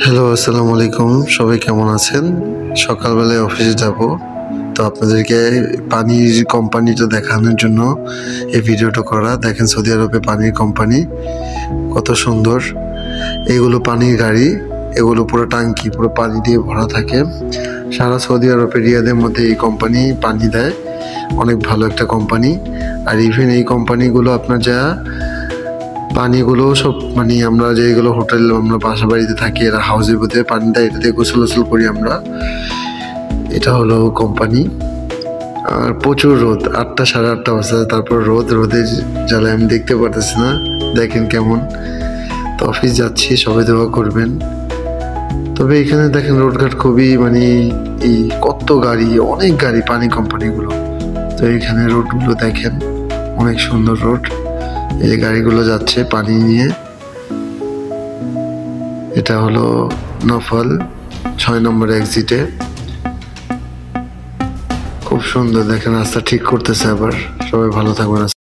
Hello, আসসালামু আলাইকুম। সবাই কেমন আছেন? সকালবেলায় অফিসে যাব। তো আপনাদেরকে পানির কোম্পানিটা দেখানোর জন্য এই ভিডিওটা করা। দেখেন সৌদি আরবে পানির কোম্পানি কত সুন্দর। এগুলো পানির গাড়ি, এগুলো পুরো টাঙ্কি, পুরো পানি দিয়ে ভরা থাকে। সারা সৌদি আরবের রিয়াদের মধ্যে এই কোম্পানি পানি দেয়। অনেক ভালো একটা কোম্পানি। আর ইভেন এই কোম্পানিগুলো আপনার যা পানিগুলো সব মানে আমরা যেগুলো হোটেল আমরা বাসা বাড়িতে থাকি, এরা হাউসের ভিতরে পানি দেয়, এটাতে গোসল করি আমরা। এটা হলো কোম্পানি। আর প্রচুর রোদ, 8টা 8:30 বাজে, তারপর রোদের জ্বালায় আমি দেখতে পারতেছি না। দেখেন কেমন। তো অফিস যাচ্ছি, সবাই দোয়া করবেন। তবে এখানে দেখেন রোডঘাট খুবই মানে এই কত গাড়ি, অনেক গাড়ি পানি কোম্পানিগুলো। তো এখানে রোডগুলো দেখেন, অনেক সুন্দর রোড। এই যে গাড়িগুলো যাচ্ছে পানি নিয়ে। এটা হলো নফল 6 নম্বর এক্সিটে। খুব সুন্দর, দেখেন রাস্তা ঠিক করতেছে আবার। সবাই ভালো থাকবেন।